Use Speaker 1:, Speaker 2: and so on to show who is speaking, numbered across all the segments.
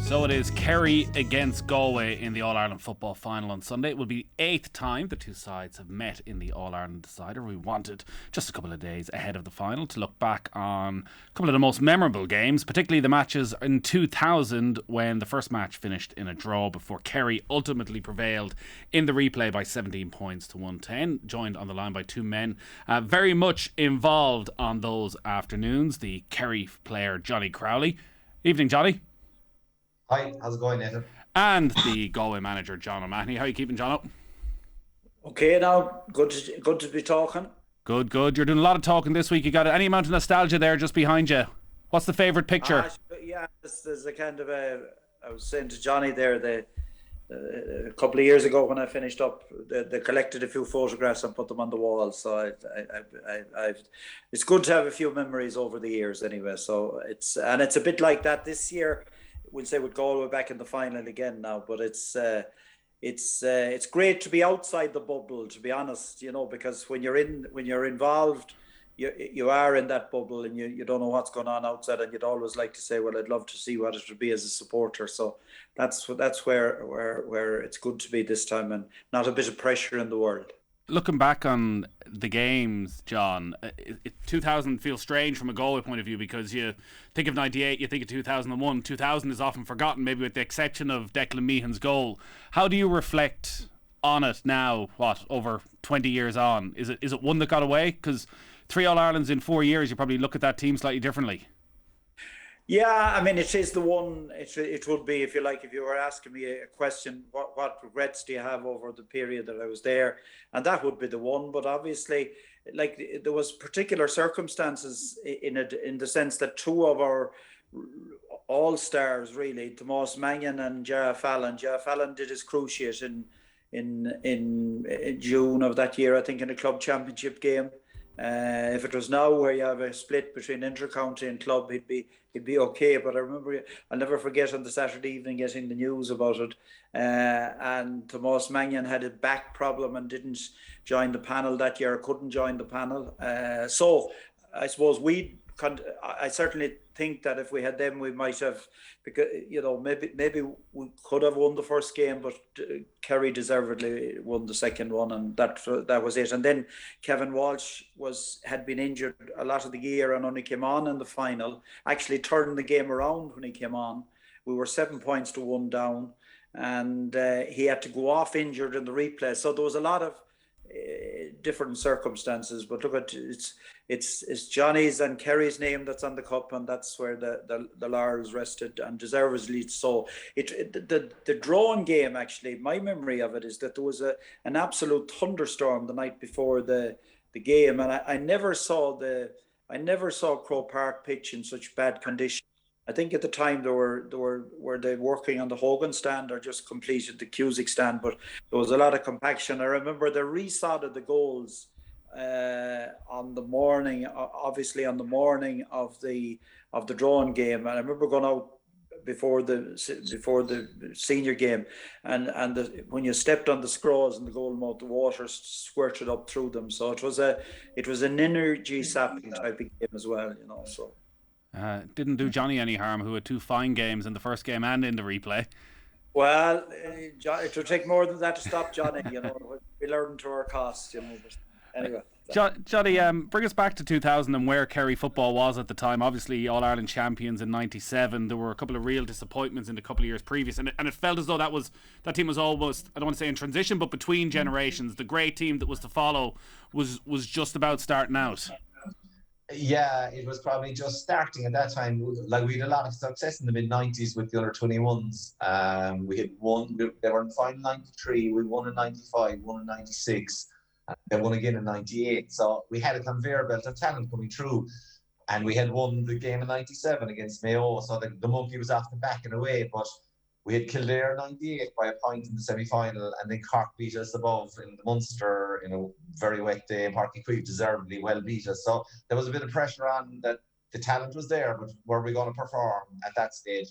Speaker 1: So it is Kerry against Galway in the All-Ireland football final on Sunday. It will be the 8th time the two sides have met in the All-Ireland decider. We wanted just a couple of days ahead of the final to look back on a couple of the most memorable games, particularly the matches in 2000 when the first match finished in a draw before Kerry ultimately prevailed in the replay by 17 points to 110. Joined on the line by two men very much involved on those afternoons, the Kerry player Johnny Crowley. Evening, Johnny.
Speaker 2: Hi, how's it going, Nathan?
Speaker 1: And the Galway manager, John O'Mahony. How are you keeping, John?
Speaker 3: Okay, now, good to be talking.
Speaker 1: Good. You're doing a lot of talking this week. You got any amount of nostalgia there just behind you? What's the favourite picture?
Speaker 3: Yeah, there's a kind of I was saying to Johnny there, a couple of years ago when I finished up, they collected a few photographs and put them on the wall. So it's good to have a few memories over the years anyway. So it's a bit like that this year. We'll say with Galway back in the final again now, but it's great to be outside the bubble, to be honest, because when you're involved, you are in that bubble and you don't know what's going on outside, and you'd always like to say, well, I'd love to see what it would be as a supporter. So that's where it's good to be this time, and not a bit of pressure in the world.
Speaker 1: Looking back on the games, John, 2000 feels strange from a Galway point of view because you think of 98, you think of 2001. 2000 is often forgotten, maybe with the exception of Declan Meehan's goal. How do you reflect on it now, over 20 years on? Is it one that got away? Because 3 All-Irelands in 4 years, you probably look at that team slightly differently.
Speaker 3: Yeah, I mean, it is the one. It would be, if you were asking me a question, what regrets do you have over the period that I was there, and that would be the one. But obviously, there was particular circumstances in the sense that two of our all-stars, really, Tomás Mannion and Jarrah Fallon. Jarrah Fallon did his cruciate in June of that year, I think, in a club championship game. If it was now where you have a split between intercounty and club, he'd be okay. But I remember, I'll never forget on the Saturday evening getting the news about it. And Tomás Mannion had a back problem and didn't join the panel that year, couldn't join the panel. So I suppose I certainly think that if we had them, we might have, because maybe we could have won the first game, but Kerry deservedly won the second one, and that was it. And then Kevin Walsh had been injured a lot of the year and only came on in the final. Actually turned the game around when he came on. We were 7 points to 1 down, and he had to go off injured in the replay. So there was a lot of different circumstances, but look at it's Johnny's and Kerry's name that's on the cup, and that's where the laurels rested, and deservedly so. The drawing game, actually, my memory of it is that there was an absolute thunderstorm the night before the game, and I never saw Croke Park pitch in such bad condition. I think at the time were they working on the Hogan stand or just completed the Cusick stand, but there was a lot of compaction. I remember they resodded the goals on the morning of the drawing game, and I remember going out before the senior game, and when you stepped on the screws in the goal mouth, the water squirted up through them. So it was an energy sapping type of game as well, So.
Speaker 1: Didn't do Johnny any harm, who had 2 fine games in the first game and in the replay.
Speaker 3: Well, it would take more than that to stop Johnny. We learned to our cost. But anyway.
Speaker 1: Johnny, bring us back to 2000 and where Kerry football was at the time. Obviously, All-Ireland champions in 97. There were a couple of real disappointments in the couple of years previous, and it felt as though that team was almost, I don't want to say in transition, but between generations. The great team that was to follow was just about starting out.
Speaker 2: Yeah, it was probably just starting at that time. We had a lot of success in the mid-90s with the under-21s. We had won, they were in final 93, we won in 95, won in 96, and they won again in 98. So we had a conveyor belt of talent coming through, and we had won the game in 97 against Mayo, so the monkey was off the back in a way, but we had Kildare in 98 by a point in the semi-final, and then Cork beat us above in the Munster in a very wet day, and Páidí deservedly well beat us. So there was a bit of pressure on that. The talent was there, but were we going to perform at that stage?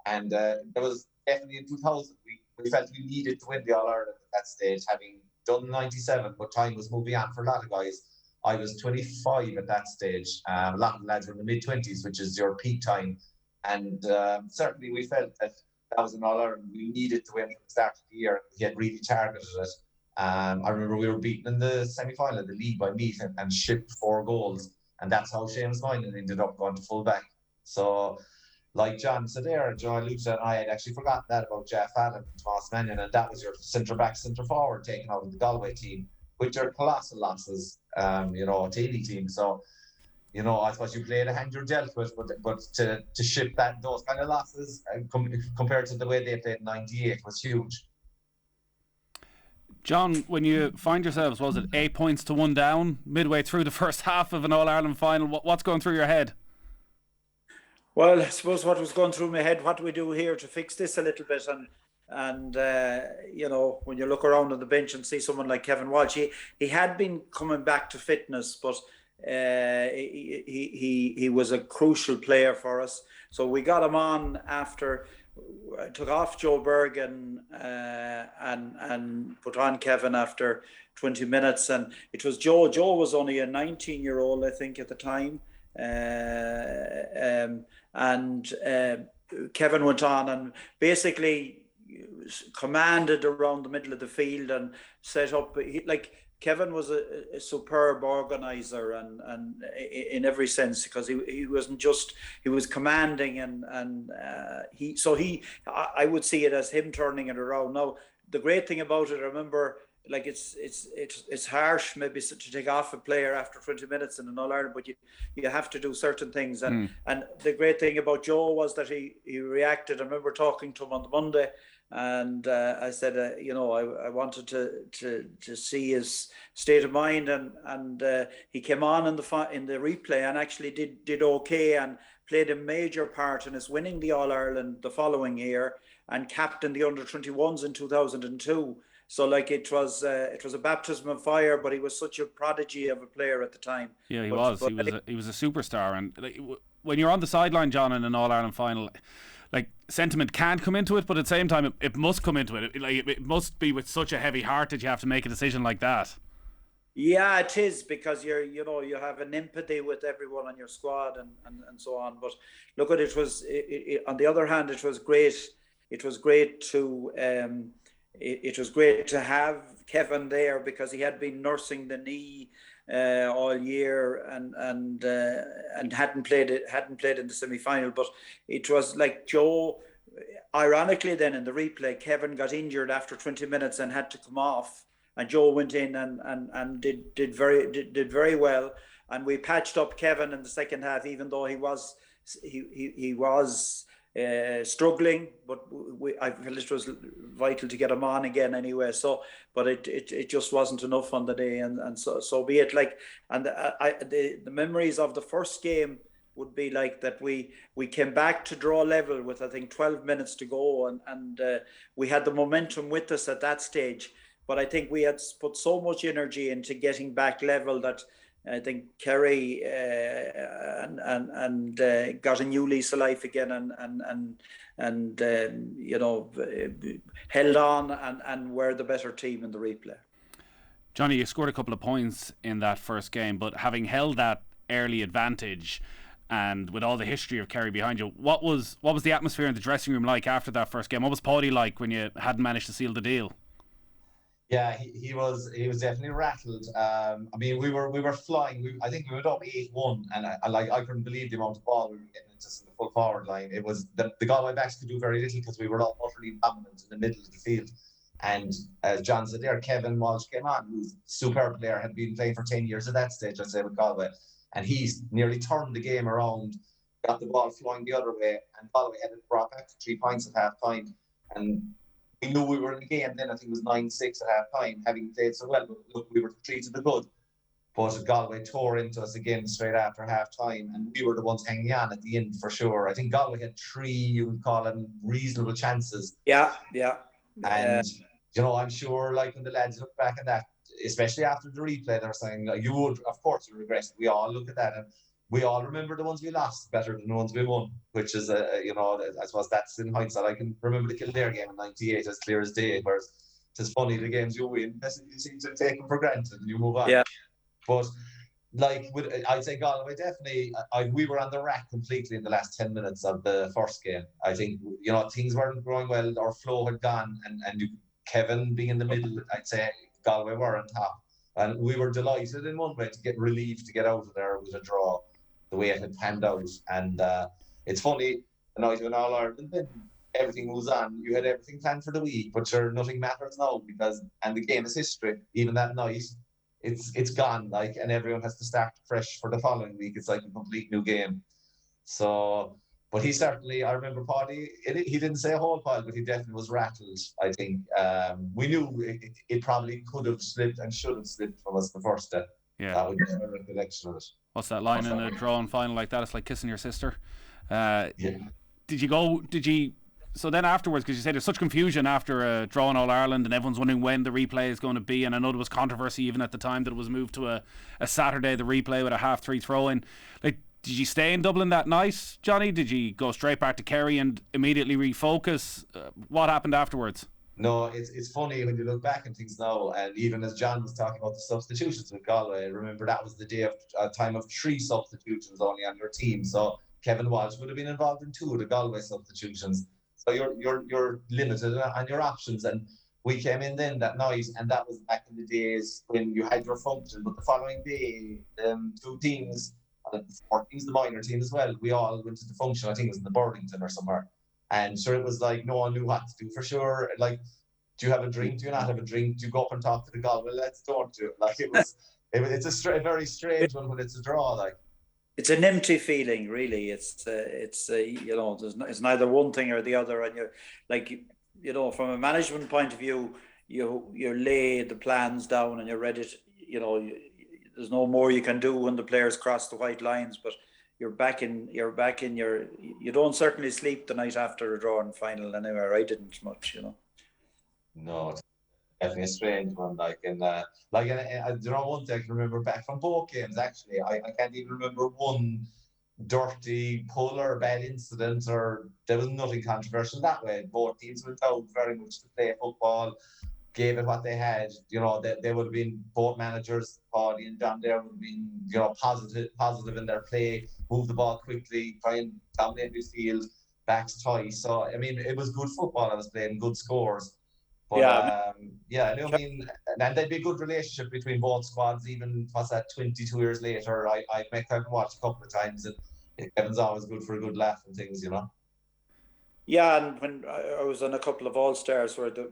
Speaker 2: And there was definitely in 2000, we felt we needed to win the All-Ireland at that stage, having done 97, but time was moving on for a lot of guys. I was 25 at that stage. A lot of lads were in the mid-20s, which is your peak time. And certainly we felt that that was an All-Ireland we needed to win from the start of the year. He had really targeted it. I remember we were beaten in the semi-final of the league by Meath and shipped 4 goals. And that's how Seamus Moynihan ended up going to full-back. So, like John said there, John Lucha and I had actually forgotten that about Jeff Allen and Tomas Mannion, and that was your centre-back, centre-forward taken out of the Galway team, which are colossal losses, OTB team. So, I suppose you play the hand you're dealt with, but to ship those kind of losses compared to the way they played in '98 was huge.
Speaker 1: John, when you find yourselves, was it 8 points to 1 down midway through the first half of an All-Ireland final, what's going through your head?
Speaker 3: Well, I suppose what was going through my head, what do we do here to fix this a little bit? And when you look around on the bench and see someone like Kevin Walsh, he had been coming back to fitness, but he was a crucial player for us. So we got him on after. I took off Joe Bergen and put on Kevin after 20 minutes, and it was Joe. Joe was only a 19-year-old, I think, at the time. Kevin went on and basically commanded around the middle of the field and set up. Kevin was a superb organizer and in every sense, because he wasn't just, he was commanding I would see it as him turning it around. Now, the great thing about it, I remember, it's harsh maybe to take off a player after 20 minutes in an All-Ireland, but you have to do certain things. And the great thing about Joe was that he reacted. I remember talking to him on the Monday, and I said, I wanted to see his state of mind, and he came on in the replay and actually did okay and played a major part in us winning the All-Ireland the following year and captained the under-21s in 2002. So it was a baptism of fire, but he was such a prodigy of a player at the time.
Speaker 1: Yeah, he was a superstar, and when you're on the sideline, John, in an All-Ireland final, sentiment can't come into it, but at the same time it must come into it. It must be with such a heavy heart that you have to make a decision like that. Yeah,
Speaker 3: it is, because you have an empathy with everyone on your squad and so on. But look at it, on the other hand, it was great. It was great to have Kevin there, because he had been nursing the knee all year and hadn't played in the semi-final. But it was like Joe, ironically, then in the replay, Kevin got injured after 20 minutes and had to come off, and Joe went in and did very well, and we patched up Kevin in the second half, even though he was struggling, but I felt it was vital to get him on again anyway. So, but it just wasn't enough on the day, and so be it. The memories of the first game would be like that. We came back to draw level with, I think, 12 minutes to go, and we had the momentum with us at that stage. But I think we had put so much energy into getting back level that I think Kerry got a new lease of life again, and held on and were the better team in the replay.
Speaker 1: Johnny, you scored a couple of points in that first game, but having held that early advantage and with all the history of Kerry behind you, what was the atmosphere in the dressing room like after that first game? What was Páidí like when you hadn't managed to seal the deal?
Speaker 2: Yeah, he was definitely rattled. We were flying. I think we went up 8-1, and I couldn't believe the amount of ball we were getting into the full forward line. It was the Galway backs could do very little because we were all utterly dominant in the middle of the field. And as John said there, Kevin Walsh came on, who's a superb player, had been playing for 10 years at that stage, I'd say, with Galway, and he's nearly turned the game around, got the ball flying the other way, and Galway had it brought back to 3 points at half time, and we knew we were in the game then. I think it was 9-6 at half time, having played so well. But look, we were 3 to the good. But Galway tore into us again straight after half time, and we were the ones hanging on at the end for sure. I think Galway had 3, you would call them, reasonable chances.
Speaker 3: Yeah.
Speaker 2: And I'm sure, when the lads look back at that, especially after the replay, they're saying, you would, of course, you regret it. We all look at that, and we all remember the ones we lost better than the ones we won, which is, I suppose that's in hindsight. I can remember the Kildare game in '98 as clear as day, whereas it's funny, the games you win, you seem to take them for granted and you move on.
Speaker 3: Yeah.
Speaker 2: But like I'd say Galway definitely. We were on the rack completely in the last 10 minutes of the first game. I think things weren't going well. Our flow had gone, and Kevin being in the middle, I'd say Galway were on top, and we were delighted in one way to get relieved to get out of there with a draw, the way it had panned out. And it's funny, the night when All Ireland then everything moves on. You had everything planned for the week, but sure, nothing matters now and the game is history. Even that night, it's gone, like, and everyone has to start fresh for the following week. It's like a complete new game. So, but he certainly, I remember Páidí, he didn't say a whole pile, but he definitely was rattled, I think. We knew it probably could have slipped and should have slipped from us the first day.
Speaker 1: Yeah.
Speaker 2: That would be my recollection of it.
Speaker 1: What's that line in a drawn final like that? It's like kissing your sister.
Speaker 2: Yeah.
Speaker 1: So then afterwards, because you say there's such confusion after a draw in All Ireland and everyone's wondering when the replay is going to be, and I know there was controversy even at the time that it was moved to a Saturday, the replay with a 3:30 throw-in. Like, did you stay in Dublin that night, Johnny? Did you go straight back to Kerry and immediately refocus? What happened afterwards?
Speaker 2: No, it's funny when you look back at things now, and even as John was talking about the substitutions with Galway, remember that was the day of time of 3 substitutions only on your team. So Kevin Walsh would have been involved in 2 of the Galway substitutions. So you're limited on your options, and we came in then that night, and that was back in the days when you had your function. But the following day, 2 teams, the 4 teams, the minor team as well, we all went to the function. I think it was in the Burlington or somewhere, and sure, it was like no one knew what to do for sure. Like, do you have a drink? Do you not have a drink? Do you go up and talk to the Galway? Let's don't do it. Like, it's a very strange one when it's a draw. Like,
Speaker 3: it's an empty feeling, really. It's it's neither one thing or the other, and you're like, from a management point of view, you lay the plans down and you're ready to, there's no more you can do when the players cross the white lines, but you don't certainly sleep the night after a draw and final anywhere. I didn't much,
Speaker 2: No, it's definitely a strange one. One thing I can remember back from both games, actually, I can't even remember one dirty pull or bad incident, or there was nothing controversial that way. Both teams went out very much to play football, gave it what they had. They would have been, both managers, Páidí and John there, would have been, positive in their play, move the ball quickly, try and dominate the field, backs tight. So, I mean, it was good football I was playing, good scores. But, and there'd be a good relationship between both squads, even, 22 years later. I'd make Kevin watch a couple of times, and Kevin's always good for a good laugh and things,
Speaker 3: Yeah, and when I was on a couple of All-Stars where the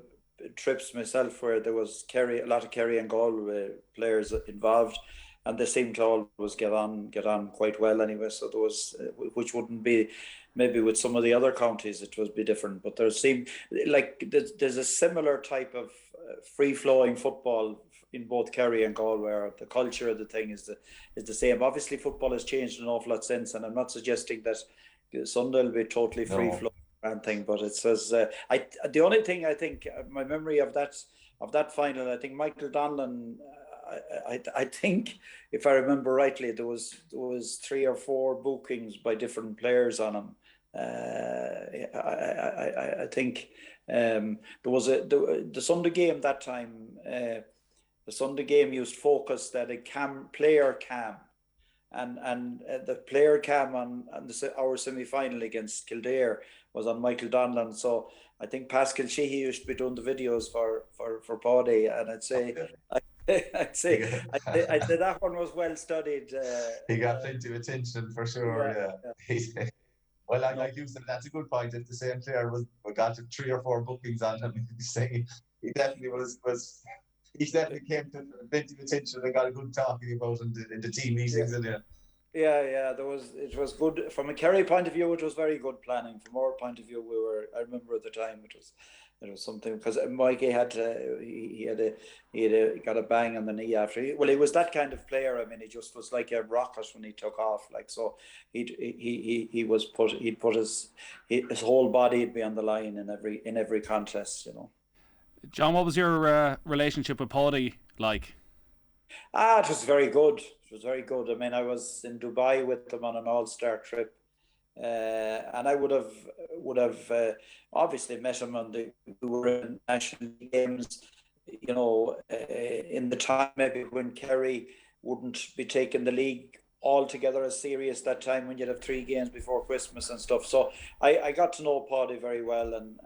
Speaker 3: trips myself, where there was a lot of Kerry and Galway players involved, and they seemed to always get on quite well anyway. So there was, which wouldn't be, maybe with some of the other counties it would be different, but there seemed like there's a similar type of free-flowing football in both Kerry and Galway. The culture of the thing is the same. Obviously, football has changed an awful lot since, and I'm not suggesting that Sunday will be totally free-flowing thing, but it says the only thing I think, my memory of that final, I think Michael Donlan, I think, if I remember rightly, there was 3 or 4 bookings by different players on him. I think there was the Sunday game that time. The Sunday game used focus that player cam, and the player cam on our semi-final against Kildare was on Michael Donlan. So I think Pascal Sheehy used to be doing the videos for Páidí, and I'd say that one was well studied.
Speaker 2: He got plenty of attention for sure. Yeah. Well, like you said, that's a good point. If the same player got 3 or 4 bookings on him, he definitely he definitely came to plenty of attention and got a good talking about in the team meetings.
Speaker 3: Yeah. It was good from a Kerry point of view. It was very good planning. From our point of view, I remember at the time it was something, because Mikey got a bang on the knee after. He was that kind of player. I mean, he just was like a rocket when he took off. Like, so he'd put his whole body would be on the line in every contest.
Speaker 1: John, what was your relationship with Páidí like?
Speaker 3: It was very good. It was very good. I mean, I was in Dubai with them on an all-star trip, and I would have obviously met him we were in national games, in the time maybe when Kerry wouldn't be taking the league altogether as serious that time when you'd have 3 games before Christmas and stuff. So I got to know Páidí very well, and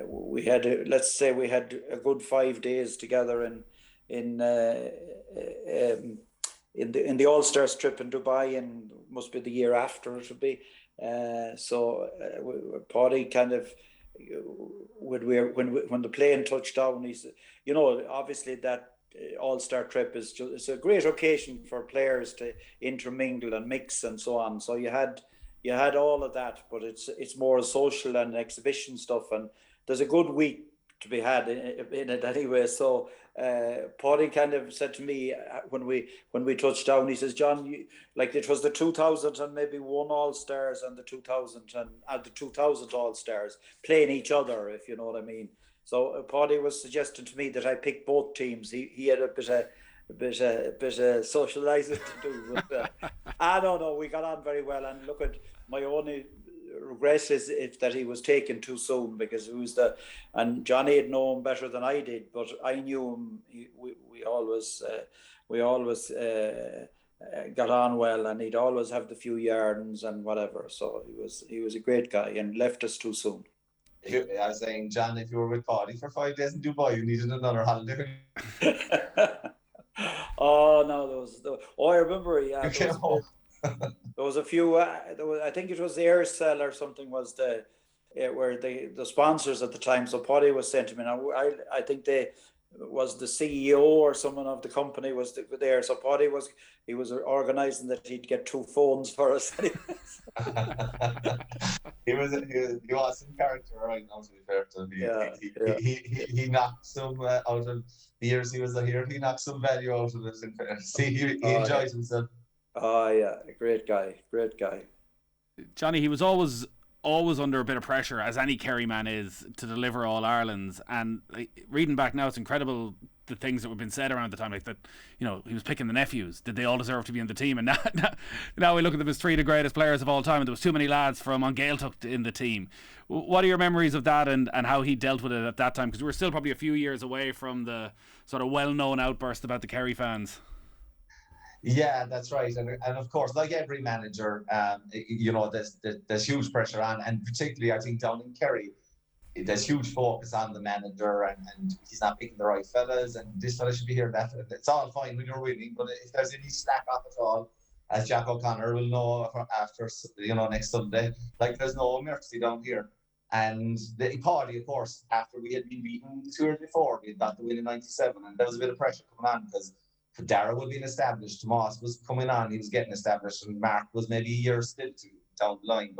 Speaker 3: we had let's say we had a good 5 days together in the All-Stars trip in Dubai, and must be the year after it would be. Páidí kind of, when the plane touched down, he said, obviously that All-Star trip it's a great occasion for players to intermingle and mix and so on. So you had all of that, but it's more social and exhibition stuff, and there's a good week to be had in it anyway. So Páidí kind of said to me when we touched down, he says, John, it was the 2000 and maybe 1 All-Stars and the 2000 and the 2000 All-Stars playing each other, if you know what I mean. So Páidí was suggesting to me that I pick both teams. He had a bit of socialising to do. But I don't know. We got on very well, and look, at my only regret is that he was taken too soon, because and Johnny had known him better than I did, but I knew him. We always got on well, and he'd always have the few yarns and whatever. So he was a great guy, and left us too soon.
Speaker 2: I was saying, John, if you were with Páidí for 5 days in Dubai, you needed another holiday.
Speaker 3: Oh no, I remember. Yeah, there was a few. I think it was the Aircell or something was were the sponsors at the time. So Páidí was sent to me. Now I think was the CEO or someone of the company was there. So Páidí was organising that he'd get 2 phones for us.
Speaker 2: He was in character, right? Now, to be fair to him, he knocked some out of the years he was here. He knocked some value out of it. In fairness, he enjoyed himself.
Speaker 3: Oh yeah, great guy.
Speaker 1: Johnny, he was always under a bit of pressure, as any Kerry man is, to deliver All Irelands. And reading back now, it's incredible the things that were being said around the time, like that, he was picking the nephews. Did they all deserve to be in the team? And now we look at them as 3 of the greatest players of all time, and there was too many lads from Gaeltacht in the team. What are your memories of that, and how he dealt with it at that time? Because we were still probably a few years away from the sort of well-known outburst about the Kerry fans.
Speaker 2: Yeah, that's right, and of course, like every manager, there's huge pressure on, and particularly I think down in Kerry, there's huge focus on the manager, and he's not picking the right fellas, and this fella should be here. That it's all fine when you're winning, but if there's any slack off at all, as Jack O'Connor will know after next Sunday, there's no mercy down here. And the Páidí, of course, after we had been beaten 2 years before, we had got the win in '97, and there was a bit of pressure coming on because Dara was being established, Tomas was coming on, he was getting established, and Mark was maybe a year still down the line.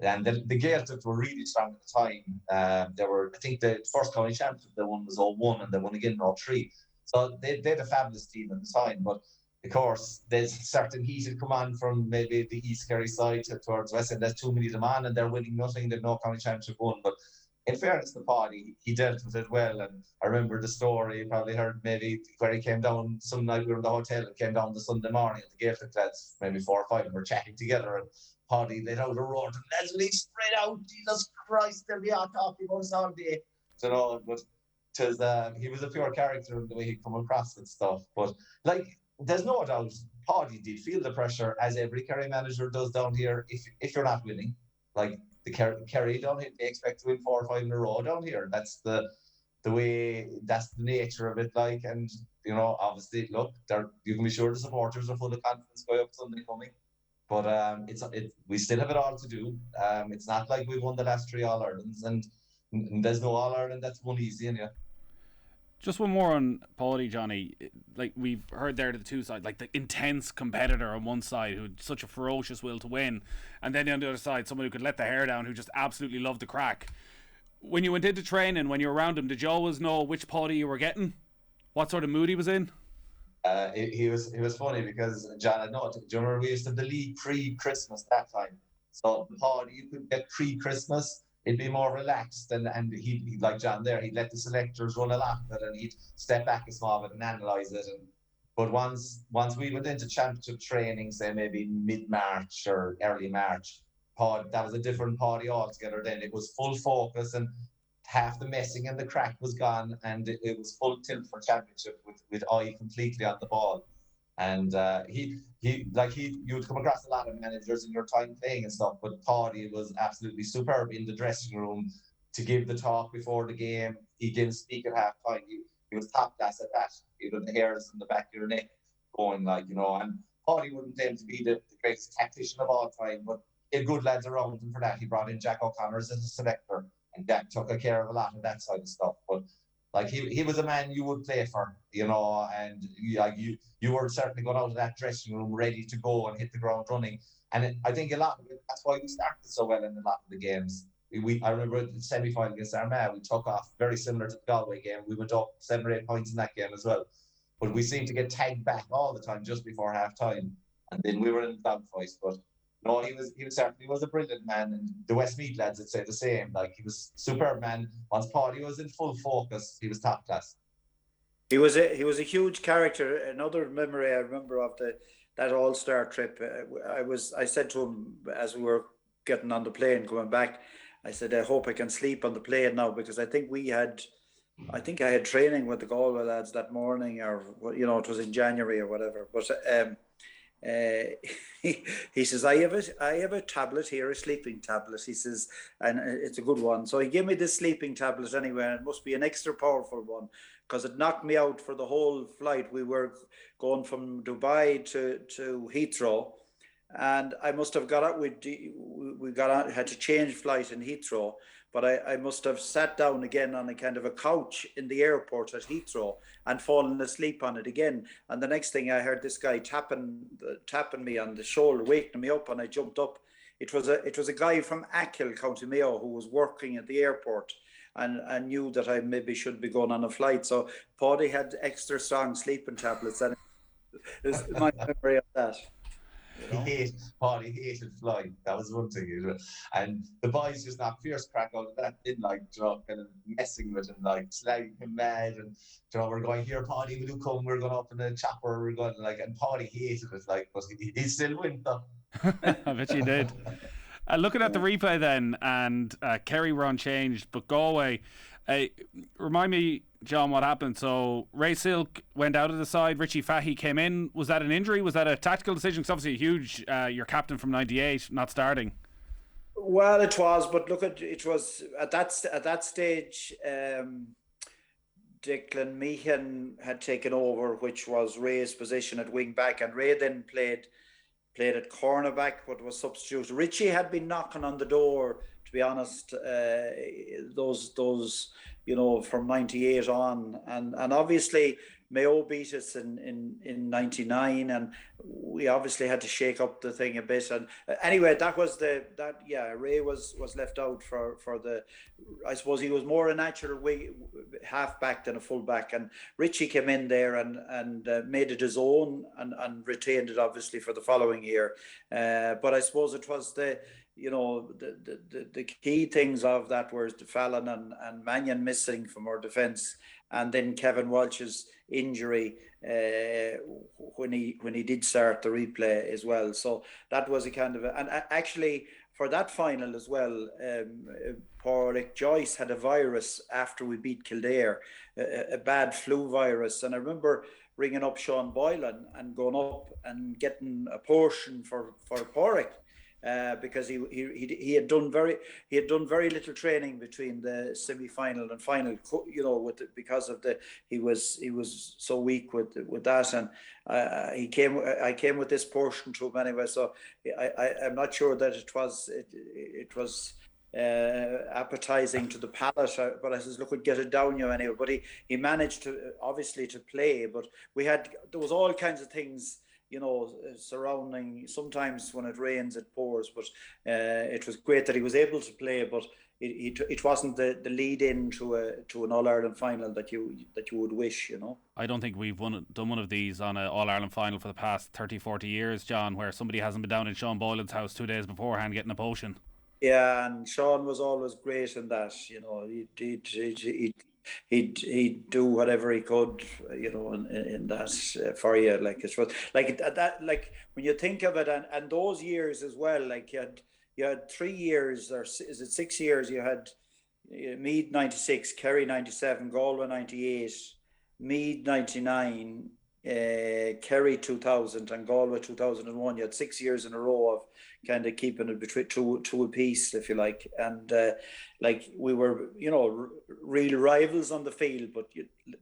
Speaker 2: And the Gaeltacht were really strong at the time. I think the first county championship they won was 0-1, and they won again 0-3. So they had a fabulous team at the time. But of course, there's certain heat had come on from maybe the East Kerry side towards West, and there's too many of them on, and they're winning nothing. They've no county championship won. But in fairness to Páidí, he dealt with it well. And I remember the story, you probably heard maybe, where he came down some night, we were in the hotel, and came down the Sunday morning, and the Gaeltacht lads, maybe 4 or 5 of them, were chatting together, and Páidí let out a roar, and Leslie spread out, Jesus Christ, they'll be all talking about us all day. But he was a pure character in the way he'd come across and stuff. But there's no doubt Páidí did feel the pressure, as every Kerry manager does down here, if you're not winning. The Kerry down here, they expect to win 4 or 5 in a row down here. That's the way, that's the nature of it. And obviously, look, you can be sure the supporters are full of confidence going up Sunday coming. But we still have it all to do. It's not like we've won the last 3 All Irelands, and there's no All Ireland that's won easy in you.
Speaker 1: Just one more on Páidí, Johnny. We've heard there to the two sides, the intense competitor on one side who had such a ferocious will to win, and then on the other side, someone who could let the hair down, who just absolutely loved the crack. When you went into training, when you were around him, did you always know which Páidí you were getting? What sort of mood he was in?
Speaker 2: He was funny because, John, I know, do you remember we used to have the league pre-Christmas that time? So Páidí, you could get pre-Christmas, it'd be more relaxed, and he'd like John there, he'd let the selectors run a lot of it, and he'd step back a small bit and analyse it. But once we went into championship training, say maybe mid-March or early March, that was a different Páidí altogether then. It was full focus, and half the messing and the crack was gone, and it was full tilt for championship with eye completely on the ball. And you'd come across a lot of managers in your time playing and stuff, but Páidí was absolutely superb in the dressing room to give the talk before the game. He didn't speak at half time. He was top class at that. He had the hairs in the back of your neck going, and Páidí wouldn't claim to be the greatest tactician of all time, but he had good lads around him for that. He brought in Jack O'Connor as a selector, and Jack took care of a lot of that side of stuff. But he was a man you would play for, and you were certainly going out of that dressing room ready to go and hit the ground running. And I think a lot of it, that's why we started so well in a lot of the games. I remember the semi-final against Armagh, we took off very similar to the Galway game. We went up 7 or 8 points in that game as well. But we seemed to get tagged back all the time just before half time. And then we were in the dogfight. But no, he certainly was a brilliant man. And the Westmeath lads would say the same. He was a superb man. Once Páidí was in full focus, he was top class.
Speaker 3: He was a huge character. Another memory I remember of that All-Star trip, I said to him as we were getting on the plane coming back, I said, I hope I can sleep on the plane now, because I think I had training with the Galway lads that morning, or it was in January or whatever. But he says, I have a tablet here, a sleeping tablet. He says, and it's a good one. So he gave me this sleeping tablet anyway, and it must be an extra powerful one, because it knocked me out for the whole flight. We were going from Dubai to Heathrow, and I must have got out. We got out, had to change flight in Heathrow, but I must have sat down again on a kind of a couch in the airport at Heathrow and fallen asleep on it again. And the next thing I heard, this guy tapping me on the shoulder, waking me up, and I jumped up. It was a guy from Achill, County Mayo, who was working at the airport, and I knew that I maybe should be going on a flight. So Páidí had extra strong sleeping tablets, and it's my memory of that.
Speaker 2: Páidí hated flying. That was one thing. And the boys just knocked fierce crack out of that, didn't kind of messing with him, slagging him mad. And we're going, here, Páidí, will you come? We're going up in a chopper. We're going and Páidí hated it, but he still went though.
Speaker 1: I bet you did. Looking at the replay then, and Kerry were unchanged, but Galway, remind me, John, what happened? So Ray Silk went out of the side, Richie Fahey came in. Was that an injury? Was that a tactical decision? Because obviously huge, your captain from '98 not starting.
Speaker 3: Well, it was, but look, it was at that stage. Declan Meehan had taken over, which was Ray's position at wing back, and Ray then played at cornerback, but was substituted. Richie had been knocking on the door, to be honest, those from 98 on, and obviously Mayo beat us in 99, and we obviously had to shake up the thing a bit. And anyway, Ray was left out for the. I suppose he was more a natural half back than a full back, and Richie came in there and made it his own and retained it obviously for the following year. But I suppose it was the key things of that were the Fallon and Mannion missing from our defence, and then Kevin Walsh's injury when he did start the replay as well. So that was a kind of and actually for that final as well, Pádraig Joyce had a virus after we beat Kildare, a bad flu virus, and I remember ringing up Sean Boylan and going up and getting a portion for Pádraig. Because he had done very little training between the semi-final and final, because of he was so weak with that, and I came with this portion to him anyway. So I'm not sure that it was appetizing to the palate, but I says, look, we'd get it down you anyway. But he managed to obviously to play, but there was all kinds of things surrounding. Sometimes when it rains, it pours, but it was great that he was able to play, but it wasn't the lead in to an All-Ireland final that you would wish,
Speaker 1: I don't think we've done one of these on an All-Ireland final for the past 30-40 years, John, where somebody hasn't been down in Sean Boylan's house 2 days beforehand getting a potion.
Speaker 3: Yeah, and Sean was always great in that, he'd do whatever he could, in that for you. It was that when you think of it, and those years as well, you had 3 years, or is it 6 years? You Meath 96, Kerry 97, Galway 98, Meath 99, Kerry 2000 and Galway 2001. You had 6 years in a row of kind of keeping it between two apiece, if you like. And like we were, real rivals on the field. But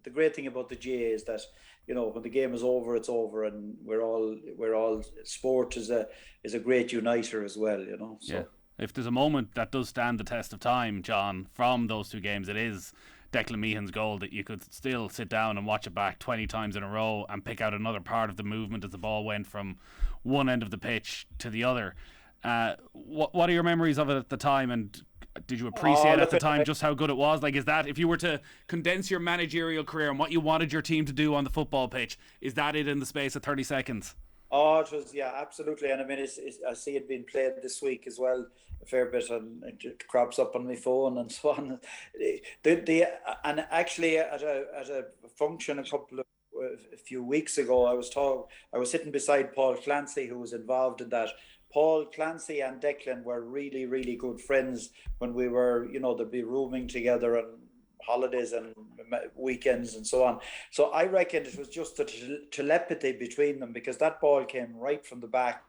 Speaker 3: the great thing about the GA is that, when the game is over, it's over, and we're all sport is a great uniter as well. So.
Speaker 1: Yeah. If there's a moment that does stand the test of time, John, from those two games, it is Declan Meehan's goal that you could still sit down and watch it back 20 times in a row and pick out another part of the movement as the ball went from one end of the pitch to the other. What are your memories of it at the time, and did you appreciate at the time just how good it was? Like, is that, if you were to condense your managerial career and what you wanted your team to do on the football pitch, is that it in the space of 30 seconds?
Speaker 3: Oh, it was, yeah, absolutely. And I mean, I see it being played this week as well, a fair bit, and it crops up on my phone and so on. And actually, at a function a few weeks ago, I was sitting beside Paul Clancy, who was involved in that. Paul Clancy and Declan were really, really good friends when we were, they'd be rooming together and holidays and weekends and so on. So I reckon it was just the telepathy between them, because that ball came right from the back.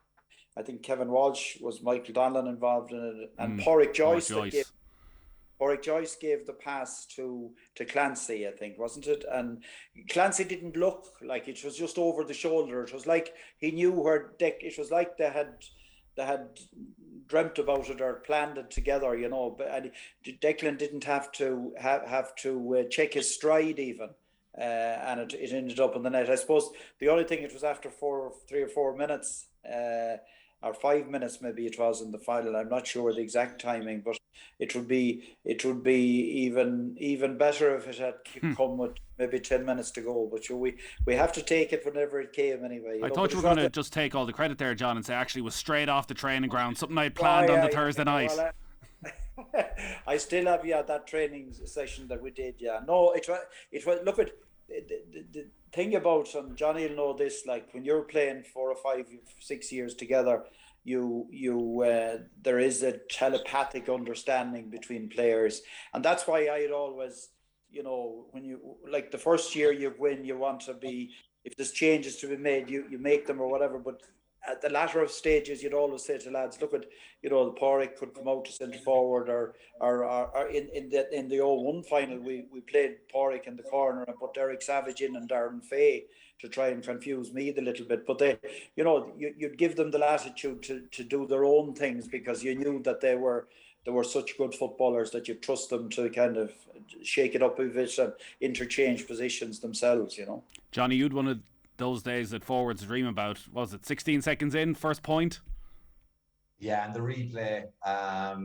Speaker 3: I think Kevin Walsh was Michael Donlan involved in it, and Porrick Joyce gave the pass to Clancy, I think, wasn't it? And Clancy didn't look like it was just over the shoulder. It was like he knew where it was like they had dreamt about it or planned it together, But Declan didn't have to check his stride even, and it ended up in the net. I suppose the only thing, it was after 3 or 4 minutes, or 5 minutes maybe it was in the final. I'm not sure the exact timing, but it would be even better if it had come with maybe 10 minutes to go. But we have to take it whenever it came anyway.
Speaker 1: I thought you were going to just take all the credit there, John, and say actually it was straight off the training ground, something I had planned on the Thursday night.
Speaker 3: Well, I still have that training session that we did. Yeah, no, it was. Look at the thing about, and Johnny will know this, like when you're playing 4 or 5, 6 years together, there is a telepathic understanding between players, and that's why I'd always, when you, like, the first year you win, you want to be, if there's changes to be made, you make them or whatever. But at the latter stages, you'd always say to lads, look at, the Porrick could come out to centre forward, or in the 0-1 final, we played Porrick in the corner and put Derek Savage in and Darren Fay to try and confuse Meath a little bit. But they, you'd give them the latitude to do their own things, because you knew that they were such good footballers that you trust them to kind of shake it up a bit and interchange positions themselves,
Speaker 1: Johnny, you'd one of those days that forwards dream about. Was it 16 seconds in, first point?
Speaker 2: Yeah, and the replay. I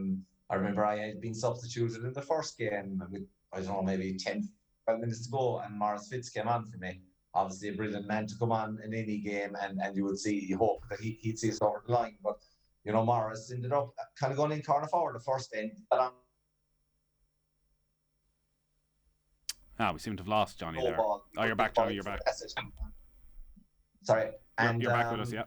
Speaker 2: remember I had been substituted in the first game with, I don't know, maybe 10, 12 minutes to go, and Maurice Fitz came on for me. Obviously a brilliant man to come on in any game, and you hope that he'd see us over the line. But, Maurice ended up kind of going in corner forward the first end.
Speaker 1: We seem to have lost Johnny there. Oh, you're back, Johnny, you're back.
Speaker 2: Sorry.
Speaker 1: And you're back with us, yeah.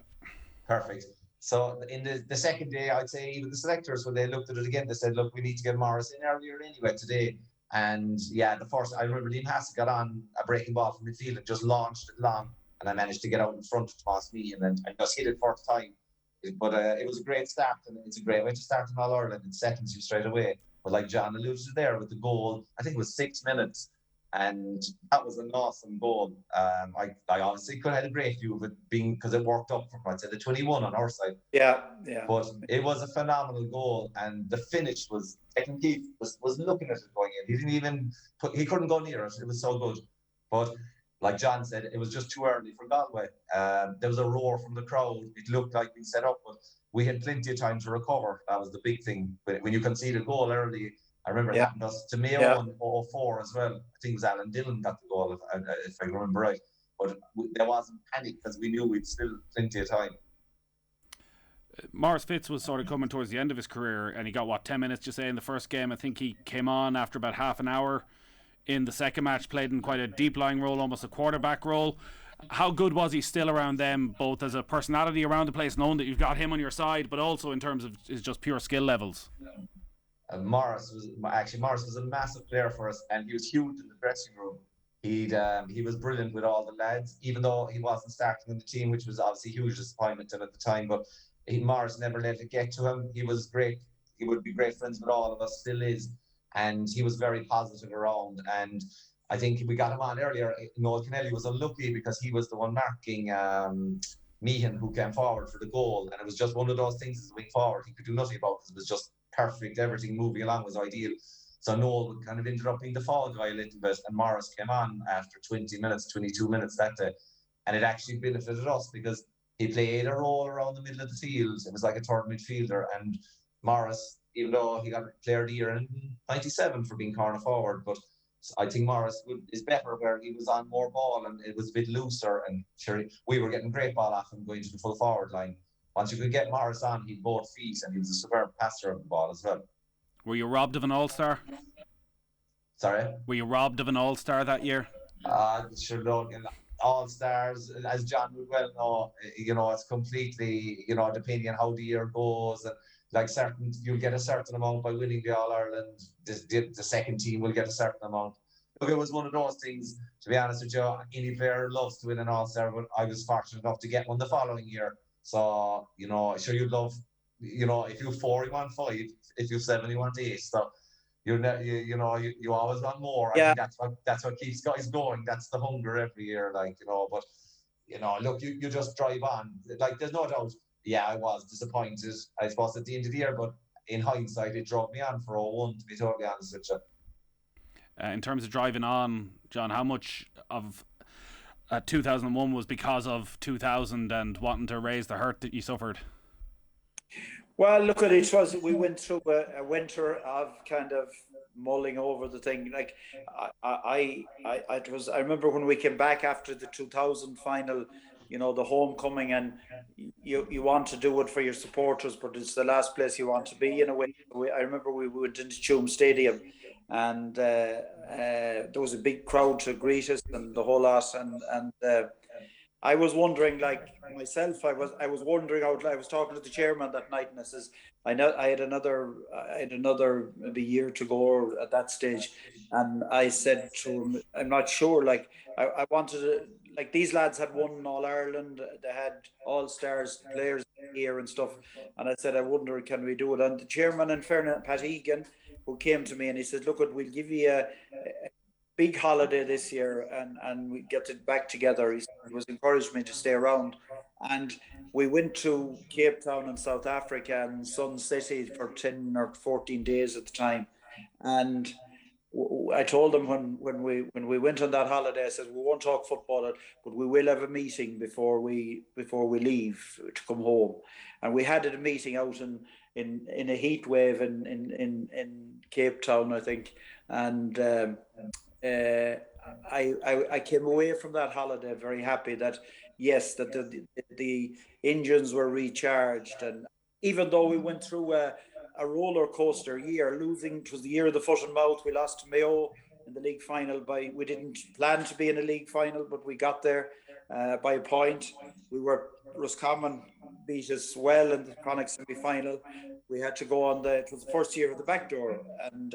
Speaker 2: Perfect. So in the second day, I'd say even the selectors, when they looked at it again, they said, look, we need to get Morris in earlier anyway today. And yeah, I remember Liam Hassett got on a breaking ball from midfield and just launched it long, and I managed to get out in front of Tomas Meehan and just hit it first time. But it was a great start, and it's a great way to start in All-Ireland. It settles you straight away. But like John alluded to there with the goal, I think it was 6 minutes. And that was an awesome goal. I obviously could have had a great view of it, being because it worked up from, I'd say, the 21 on our side.
Speaker 3: Yeah.
Speaker 2: But it was a phenomenal goal, and the finish was, Declan Keith was looking at it going in. He couldn't go near it. It was so good. But like John said, it was just too early for Galway. There was a roar from the crowd. It looked like we set up, but we had plenty of time to recover. That was the big thing. When you concede a goal early, I remember it happened to us to Mayo in 2004 as well. I think it was Alan Dillon got the goal, if I remember right. But there wasn't panic because we knew we'd still plenty of time.
Speaker 1: Maurice Fitz was sort of coming towards the end of his career, and he got, 10 minutes, you say, in the first game. I think he came on after about half an hour in the second match, played in quite a deep-lying role, almost a quarterback role. How good was he still around them, both as a personality around the place, knowing that you've got him on your side, but also in terms of his just pure skill levels?
Speaker 2: Morris was a massive player for us, and he was huge in the dressing room. He was brilliant with all the lads, even though he wasn't starting in the team, which was obviously a huge disappointment to him at the time. But Morris never let it get to him. He was great. He would be great friends with all of us, still is, and he was very positive around. And I think we got him on earlier. Noel Kennelly was unlucky because he was the one marking Meehan, who came forward for the goal, and it was just one of those things as a wing forward he could do nothing about because it was just perfect. Everything moving along was ideal. So Noel kind of ended up being the fall guy a little bit, and Morris came on after 20 minutes, 22 minutes that day, and it actually benefited us because he played a role around the middle of the field. It was like a third midfielder, and Morris, even though he got Player of the Year in '97 for being corner forward, but I think Morris is better where he was on more ball and it was a bit looser, and sure, we were getting great ball off him going to the full forward line. Once you could get Morris on, he'd both feet, and he was a superb passer of the ball as well.
Speaker 1: Were you robbed of an All-Star?
Speaker 2: Sorry?
Speaker 1: Were you robbed of an All-Star that year?
Speaker 2: Sure, no. All-Stars, as John would well know, it's completely, depending on how the year goes. And like you'll get a certain amount by winning the All-Ireland. The second team will get a certain amount. Look, it was one of those things, to be honest with you. Any player loves to win an All-Star, but I was fortunate enough to get one the following year. So, sure, you'd love, if you 4, you want 5. If you 7, you want 8. So you always want more.
Speaker 3: Yeah.
Speaker 2: I think that's what keeps guys going. That's the hunger every year, but look, you just drive on. Like, there's no doubt. Yeah, I was disappointed, I suppose, at the end of the year, but in hindsight, it drove me on for 0-1, to be totally honest with you.
Speaker 1: In terms of driving on, John, how much of 2001 was because of 2000 and wanting to erase the hurt that you suffered?
Speaker 3: Well, look at it. We went through a winter of kind of mulling over the thing. Like I remember when we came back after the 2000 final, the homecoming, and you want to do it for your supporters, but it's the last place you want to be in a way. I remember we went into Tuam Stadium, and there was a big crowd to greet us and the whole lot, and I was wondering, like myself, I was wondering out. I was talking to the chairman that night, and I says, I had another maybe year to go at that stage, and I said to him, I'm not sure. Like I wanted to, like these lads had won All Ireland, they had All Stars players here and stuff, and I said, I wonder, can we do it? And the chairman, in fairness, Páidí, who came to me and he said, look, we'll give you a big holiday this year, and we get it back together. He was encouraged me to stay around, and we went to Cape Town in South Africa and Sun City for 10 or 14 days at the time. And I told them when we went on that holiday, I said, we won't talk football, but we will have a meeting before we leave to come home. And we had a meeting out in a heat wave in Cape Town, I think, and I came away from that holiday very happy that yes, that the engines were recharged, and even though we went through a roller coaster year, losing, it was the year of the foot and mouth. We lost to Mayo in the league final we didn't plan to be in a league final, but we got there by a point. Roscommon beat us well in the Connacht semi-final. We had to go on it was the first year of the back door, and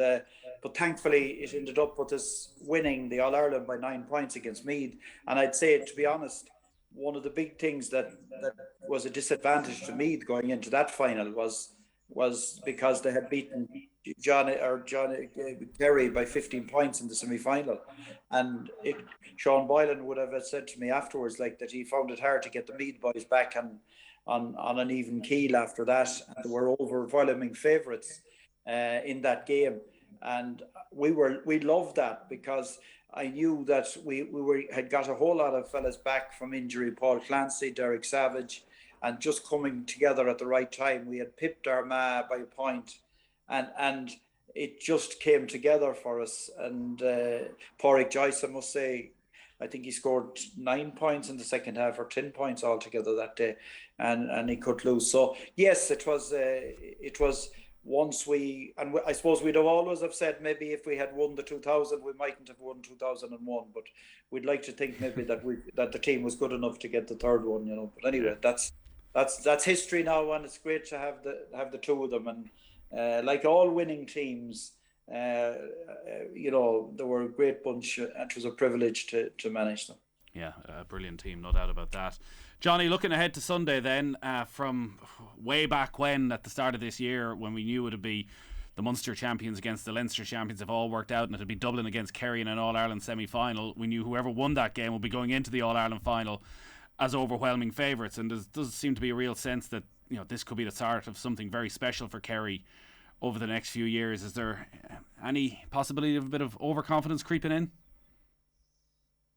Speaker 3: but thankfully it ended up with us winning the All-Ireland by 9 points against Meath. And I'd say, to be honest, one of the big things that was a disadvantage to Meath going into that final was because they had beaten John Kerry by 15 points in the semi-final, and Sean Boylan would have said to me afterwards, like, that he found it hard to get the Meath boys back on an even keel after that, and they were overwhelming favourites in that game. And we loved that because I knew that we had got a whole lot of fellas back from injury, Paul Clancy, Derek Savage, and just coming together at the right time. We had pipped Armagh by a point, and it just came together for us. And Pádraig Joyce, I must say, I think he scored 9 points in the second half, or 10 points altogether that day, and he cut loose. So yes, it was once I suppose we'd have always have said maybe if we had won the 2000, we mightn't have won 2001, but we'd like to think maybe that the team was good enough to get the third one, But anyway, that's history now, and it's great to have the two of them, Like all winning teams, you know, they were a great bunch, and it was a privilege to manage them.
Speaker 1: Yeah, a brilliant team, no doubt about that. Johnny, looking ahead to Sunday then, from way back when, at the start of this year, when we knew it would be the Munster champions against the Leinster champions, have all worked out, and it would be Dublin against Kerry in an All-Ireland semi-final. We knew whoever won that game would be going into the All-Ireland final as overwhelming favourites, and there does seem to be a real sense that, you know, this could be the start of something very special for Kerry over the next few years. Is there any possibility of a bit of overconfidence creeping in?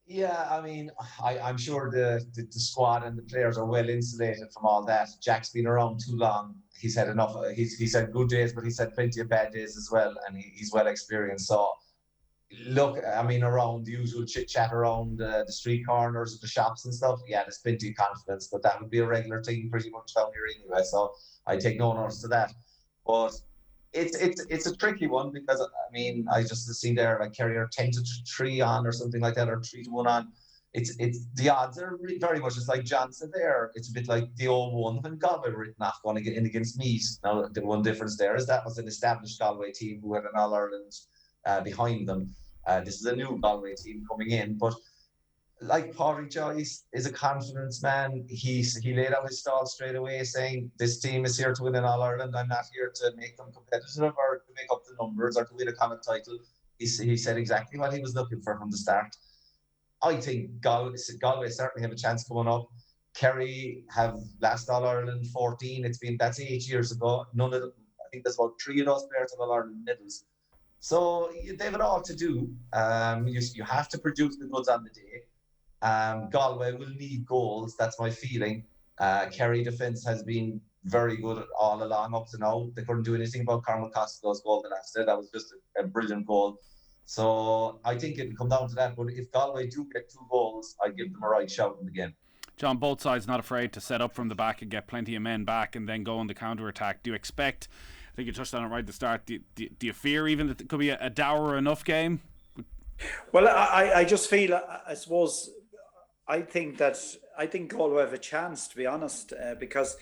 Speaker 2: Yeah, I mean, I'm sure the squad and the players are well insulated from all that. Jack's been around too long. He's had enough. He's had good days, but he's had plenty of bad days as well, and he's well experienced. So, look, I mean, around the usual chit chat around the street corners, the shops and stuff. Yeah, there's plenty of confidence, but that would be a regular thing pretty much down here anyway. So I take no notice to that. But it's a tricky one because, I mean, I just see there like Kerry are 10-3 on or something like that, or 3-1 on. It's the odds are very much just like John said there. It's a bit like the 0-1 when Galway were written off going in against Meath. Now the one difference there is that was an established Galway team who had an All-Ireland behind them. This is a new Galway team coming in, but like Páidí Joyce is a confidence man. He laid out his stall straight away, saying this team is here to win an All-Ireland. I'm not here to make them competitive or to make up the numbers or to win a Connacht title. He said exactly what he was looking for from the start. I think Galway certainly have a chance coming up. Kerry have last All-Ireland 14. That's 8 years ago. None of them, I think there's about 3 of those players have All-Ireland medals. So they have it all to do. You have to produce the goods on the day. Galway will need goals. That's my feeling. Kerry defence has been very good all along up to now. They couldn't do anything about Carmel Costello's goal the last day. That was just a brilliant goal. So I think it'll come down to that. But if Galway do get 2 goals, I give them a right shout in the game.
Speaker 1: John, both sides not afraid to set up from the back and get plenty of men back and then go on the counter-attack. Do you expect, I think you touched on it right at the start, do you fear even that it could be a dour enough game?
Speaker 3: Well, I just feel, I suppose, I think Galway have a chance, to be honest, because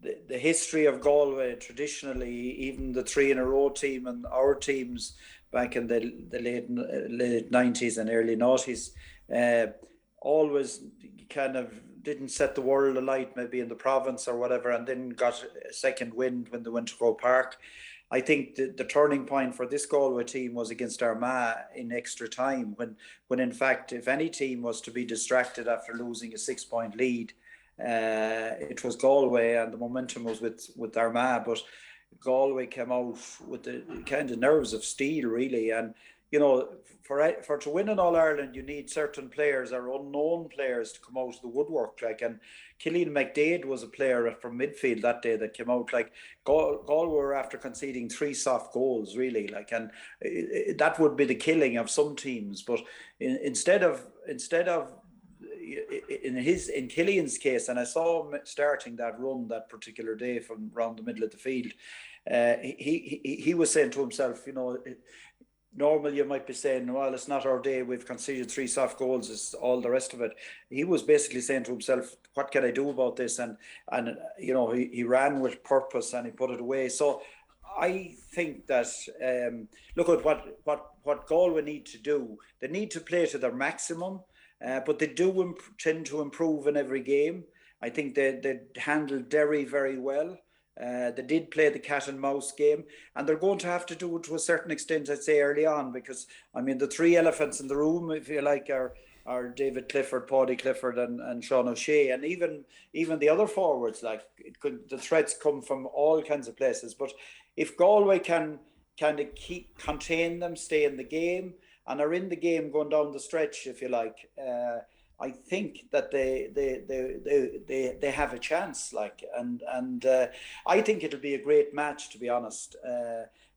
Speaker 3: the history of Galway traditionally, even the 3-in-a-row team and our teams back in the late 90s and early 90s, always kind of didn't set the world alight, maybe in the province or whatever, and then got a second wind when they went to Croke Park. I think the turning point for this Galway team was against Armagh in extra time, when in fact, if any team was to be distracted after losing a 6-point lead, it was Galway, and the momentum was with Armagh. But Galway came out with the kind of nerves of steel, really. And you know, for to win an All-Ireland, you need certain players or unknown players to come out of the woodwork. Like, and Cillian McDaid was a player from midfield that day that came out. Like, Galway were after conceding 3 soft goals, really. Like, and that would be the killing of some teams. But instead of in Cillian's case, and I saw him starting that run that particular day from around the middle of the field, he was saying to himself, you know, normally you might be saying, well, it's not our day, we've conceded 3 soft goals, it's all the rest of it. He was basically saying to himself, what can I do about this? And you know, he ran with purpose and he put it away. So I think that, look at what Galway need to do. They need to play to their maximum, but they do tend to improve in every game. I think they handled Derry very well. They did play the cat and mouse game, and they're going to have to do it to a certain extent, I'd say, early on, because I mean the 3 elephants in the room, if you like, are David Clifford, Páidí Clifford, and Sean O'Shea, and even the other forwards. Like, the threats come from all kinds of places. But if Galway can kind of contain them, stay in the game, and are in the game going down the stretch, if you like, I think that they have a chance, like, and I think it'll be a great match, to be honest.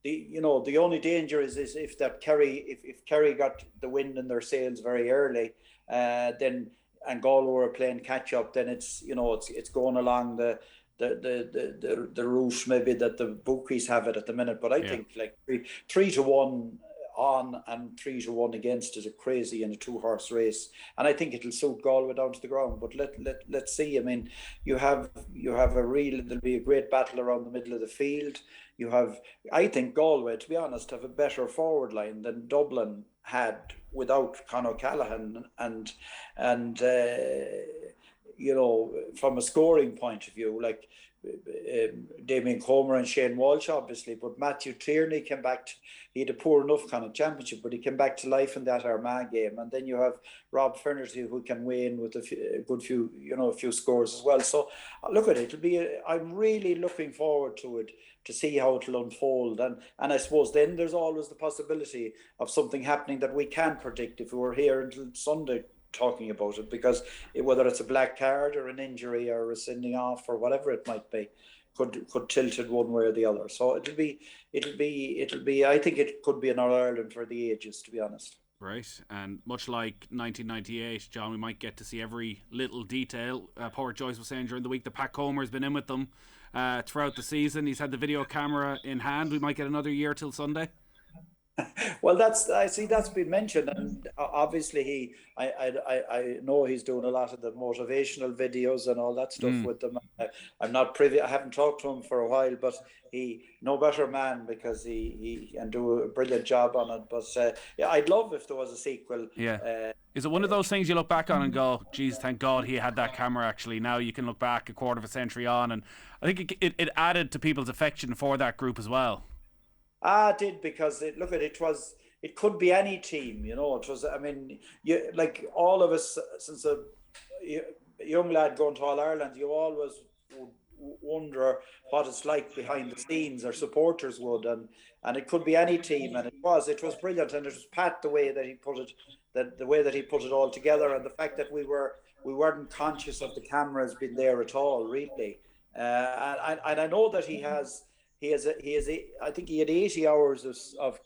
Speaker 3: The only danger is if Kerry got the wind in their sails very early, then and Galway were playing catch up, then it's going along the route maybe that the bookies have it at the minute. But I think like 3-1 on and 3-1 against is a crazy in a 2-horse race, and I think it'll suit Galway down to the ground. But let's see. I mean, there'll be a great battle around the middle of the field. I think Galway, to be honest, have a better forward line than Dublin had without Conor Callaghan, and from a scoring point of view, like Damien Comer and Shane Walsh, obviously, but Matthew Tierney came back. He had a poor enough kind of championship, but he came back to life in that Armagh game. And then you have Rob Finnerty, who can weigh in with a few scores as well. So look at it. I'm really looking forward to it, to see how it'll unfold. And I suppose then there's always the possibility of something happening that we can't predict if we were here until Sunday talking about it, because whether it's a black card or an injury or a sending off or whatever it might be, could tilt it one way or the other. So it'll be. I think it could be an All-Ireland for the ages, to be honest.
Speaker 1: Right, and much like 1998, John, we might get to see every little detail. Porrick Joyce was saying during the week that Pat Comer's been in with them throughout the season. He's had the video camera in hand. We might get another year till Sunday.
Speaker 3: Well, that's been mentioned, and obviously I know he's doing a lot of the motivational videos and all that stuff with them. I'm not privy. I haven't talked to him for a while, but he no better man, because he can do a brilliant job on it. But I'd love if there was a sequel.
Speaker 1: Yeah. Is it one of those things you look back on and go, geez, thank God he had that camera? Actually, now you can look back a quarter of a century on, and I think it added to people's affection for that group as well.
Speaker 3: It did, because it could be any team, it was, like all of us, since a young lad going to All-Ireland, you always would wonder what it's like behind the scenes, or supporters would, and it could be any team, and it was brilliant. And it was Pat, the way that he put it all together, and the fact that we weren't conscious of the cameras being there at all, really. And I know that I think he had 80 hours of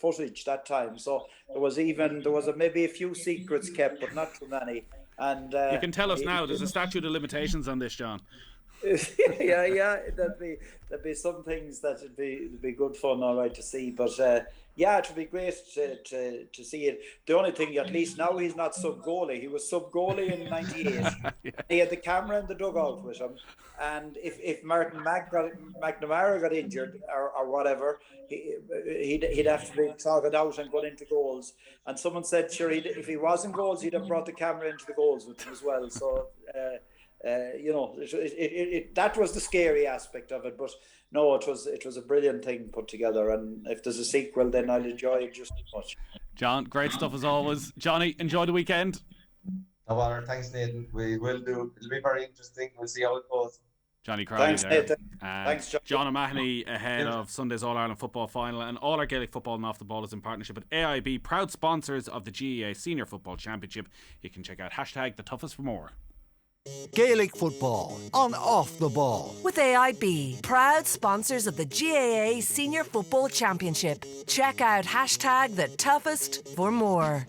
Speaker 3: footage that time. So there was maybe a few secrets kept, but not too many. And
Speaker 1: you can tell us now. There's a statute of limitations on this, John.
Speaker 3: yeah, there'd be some things that it'd be good fun, all right, to see. But it would be great to see it. The only thing, at least now he's not sub goalie. He was sub goalie in '98. Yeah. He had the camera in the dugout with him, and if Martin McNamara got injured or whatever, he'd have to be targeted out and got into goals. And someone said, sure, if he was in goals, he'd have brought the camera into the goals with him as well. So. That was the scary aspect of it, but no, it was a brilliant thing put together, and if there's a sequel, then I'll enjoy it just as much.
Speaker 1: John, great stuff as always. Johnny, enjoy the weekend.
Speaker 2: No bother. Thanks, Nathan. We will do. It'll be very interesting. We'll see how it goes.
Speaker 1: Johnny Crowley.
Speaker 3: Thanks,
Speaker 1: there.
Speaker 3: Nathan. Thanks, John.
Speaker 1: John O'Mahony ahead of Sunday's All-Ireland Football Final, and all our Gaelic Football and Off the Ball is in partnership with AIB, proud sponsors of the GAA Senior Football Championship. You can check out #TheToughest for more.
Speaker 4: Gaelic Football on Off the Ball
Speaker 5: with AIB, proud sponsors of the GAA Senior Football Championship. Check out #TheToughest for more.